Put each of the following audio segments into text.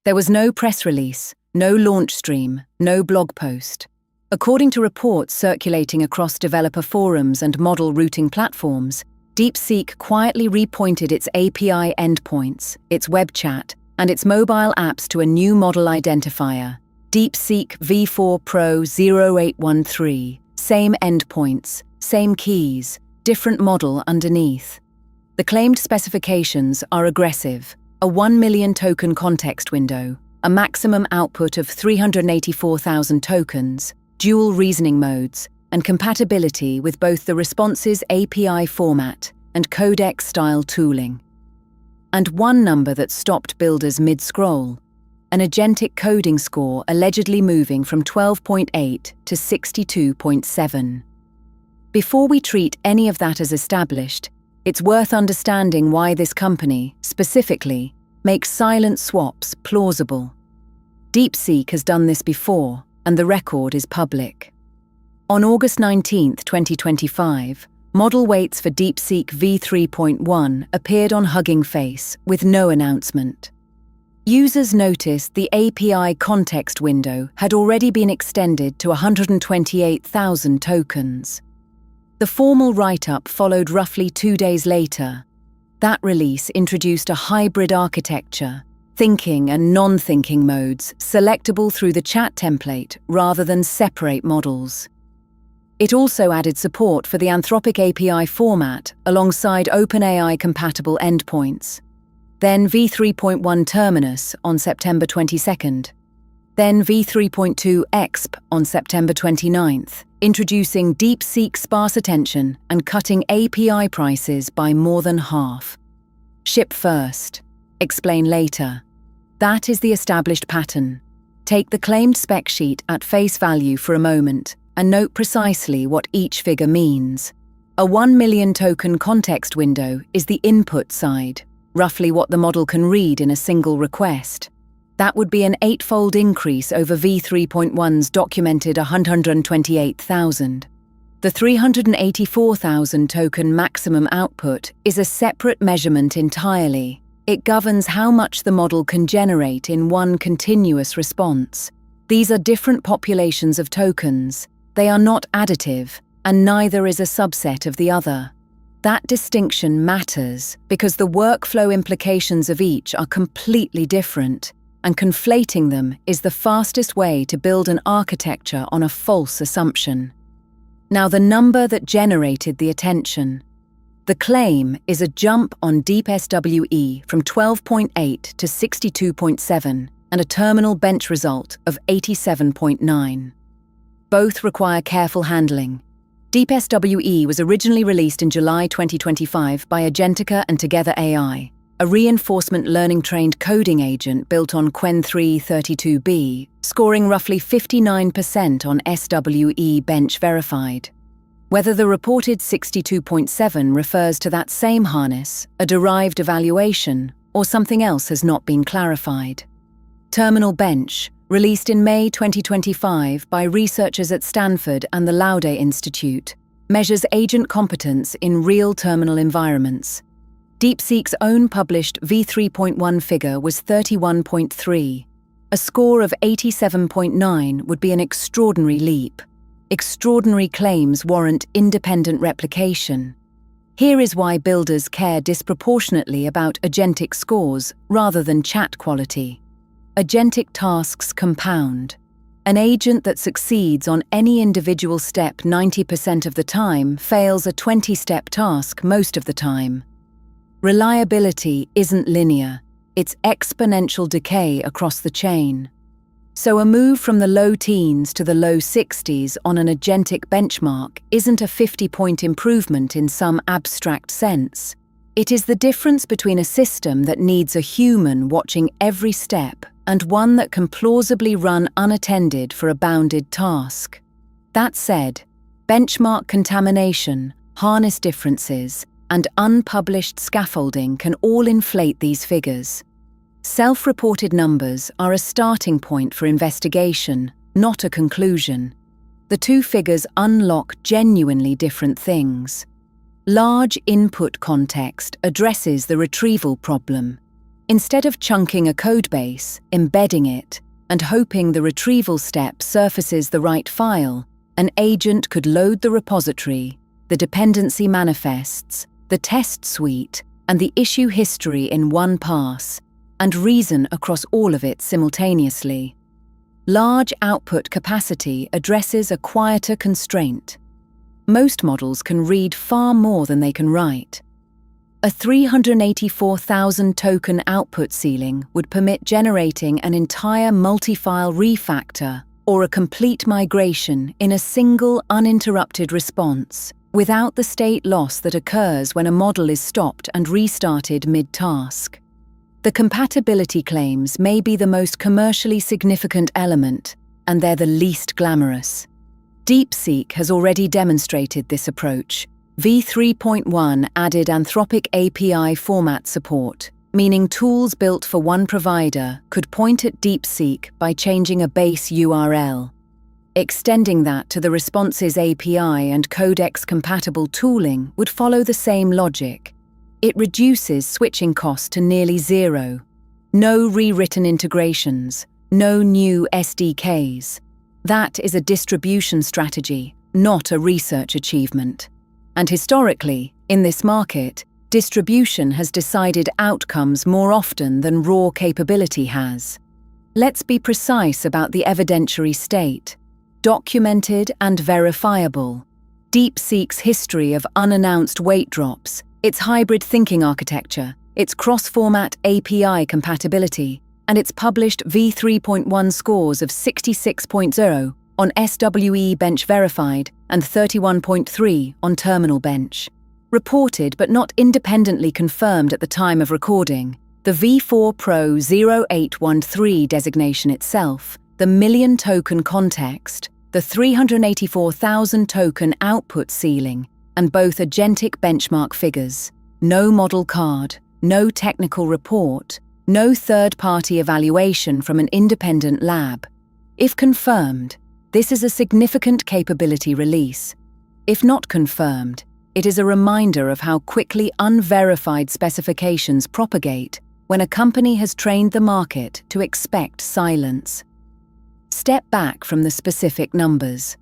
There was no press release, no launch stream, no blog post. According to reports circulating across developer forums and model routing platforms, DeepSeek quietly repointed its API endpoints, its web chat, and its mobile apps to a new model identifier, DeepSeek V4 Pro 0813, same endpoints, same keys, different model underneath. The claimed specifications are aggressive: a 1 million token context window, a maximum output of 384,000 tokens, dual reasoning modes, and compatibility with both the response's API format and Codex-style tooling. And one number that stopped builders mid-scroll: an agentic coding score allegedly moving from 12.8 to 62.7. Before we treat any of that as established, it's worth understanding why this company, specifically, makes silent swaps plausible. DeepSeek has done this before, and the record is public. On August 19, 2025, model weights for DeepSeek v3.1 appeared on Hugging Face with no announcement. Users noticed the API context window had already been extended to 128,000 tokens. The formal write-up followed roughly 2 days later. That release introduced a hybrid architecture, thinking and non-thinking modes selectable through the chat template rather than separate models. It also added support for the Anthropic API format alongside OpenAI-compatible endpoints. Then v3.1 Terminus on September 22nd. Then v3.2 Exp on September 29th, introducing DeepSeek sparse attention and cutting API prices by more than half. Ship first, explain later. That is the established pattern. Take the claimed spec sheet at face value for a moment and note precisely what each figure means. A 1 million token context window is the input side, roughly what the model can read in a single request. That would be an 8-fold increase over v3.1's documented 128,000. The 384,000 token maximum output is a separate measurement entirely. It governs how much the model can generate in one continuous response. These are different populations of tokens. They are not additive, and neither is a subset of the other. That distinction matters because the workflow implications of each are completely different, and conflating them is the fastest way to build an architecture on a false assumption. Now, the number that generated the attention. The claim is a jump on DeepSWE from 12.8 to 62.7 and a terminal bench result of 87.9. Both require careful handling. DeepSWE was originally released in July 2025 by Agentica and Together AI, a reinforcement learning-trained coding agent built on Qwen 332B, scoring roughly 59% on SWE bench verified. Whether the reported 62.7 refers to that same harness, a derived evaluation, or something else has not been clarified. Terminal Bench, released in May 2025 by researchers at Stanford and the Laude Institute, measures agent competence in real terminal environments. DeepSeek's own published v3.1 figure was 31.3. A score of 87.9 would be an extraordinary leap. Extraordinary claims warrant independent replication. Here is why builders care disproportionately about agentic scores rather than chat quality. Agentic tasks compound. An agent that succeeds on any individual step 90% of the time fails a 20-step task most of the time. Reliability isn't linear, it's exponential decay across the chain. So a move from the low teens to the low 60s on an agentic benchmark isn't a 50-point improvement in some abstract sense. It is the difference between a system that needs a human watching every step and one that can plausibly run unattended for a bounded task. That said, benchmark contamination, harness differences, and unpublished scaffolding can all inflate these figures. Self-reported numbers are a starting point for investigation, not a conclusion. The two figures unlock genuinely different things. Large input context addresses the retrieval problem. Instead of chunking a codebase, embedding it, and hoping the retrieval step surfaces the right file, an agent could load the repository, the dependency manifests, the test suite, and the issue history in one pass, and reason across all of it simultaneously. Large output capacity addresses a quieter constraint. Most models can read far more than they can write. A 384,000 token output ceiling would permit generating an entire multi-file refactor or a complete migration in a single uninterrupted response, without the state loss that occurs when a model is stopped and restarted mid-task. The compatibility claims may be the most commercially significant element, and they're the least glamorous. DeepSeek has already demonstrated this approach. v3.1 added Anthropic API format support, meaning tools built for one provider could point at DeepSeek by changing a base URL. Extending that to the responses API and Codex-compatible tooling would follow the same logic. It reduces switching costs to nearly zero. No rewritten integrations, no new SDKs. That is a distribution strategy, not a research achievement. And historically, in this market, distribution has decided outcomes more often than raw capability has. Let's be precise about the evidentiary state. Documented and verifiable. DeepSeek's history of unannounced weight drops, its hybrid thinking architecture, its cross-format API compatibility, and its published v3.1 scores of 66.0 on SWE bench verified and 31.3 on terminal bench. Reported but not independently confirmed at the time of recording, the v4 Pro 0813 designation itself, the million token context, the 384,000 token output ceiling, and both agentic benchmark figures. No model card, no technical report, no third-party evaluation from an independent lab. If confirmed, this is a significant capability release. If not confirmed, it is a reminder of how quickly unverified specifications propagate when a company has trained the market to expect silence. Step back from the specific numbers.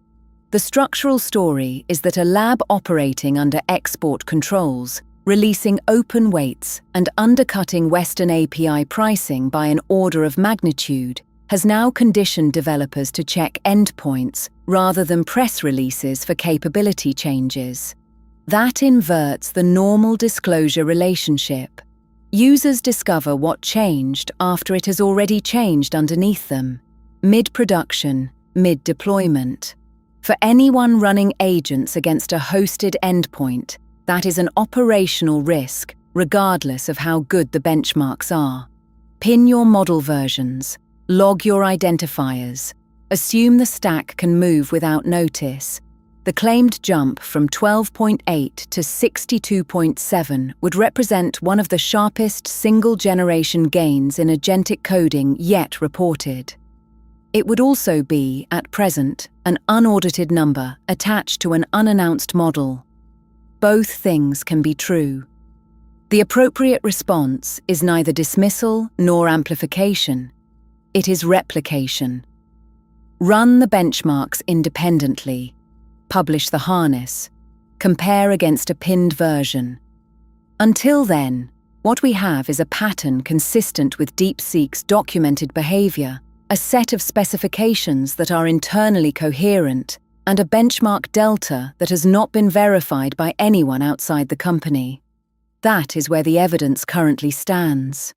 The structural story is that a lab operating under export controls, releasing open weights and undercutting Western API pricing by an order of magnitude, has now conditioned developers to check endpoints rather than press releases for capability changes. That inverts the normal disclosure relationship. Users discover what changed after it has already changed underneath them. Mid-production, mid-deployment. For anyone running agents against a hosted endpoint, that is an operational risk, regardless of how good the benchmarks are. Pin your model versions, log your identifiers, assume the stack can move without notice. The claimed jump from 12.8 to 62.7 would represent one of the sharpest single-generation gains in agentic coding yet reported. It would also be, at present, an unaudited number attached to an unannounced model. Both things can be true. The appropriate response is neither dismissal nor amplification. It is replication. Run the benchmarks independently. Publish the harness. Compare against a pinned version. Until then, what we have is a pattern consistent with DeepSeek's documented behavior, a set of specifications that are internally coherent, and a benchmark delta that has not been verified by anyone outside the company. That is where the evidence currently stands.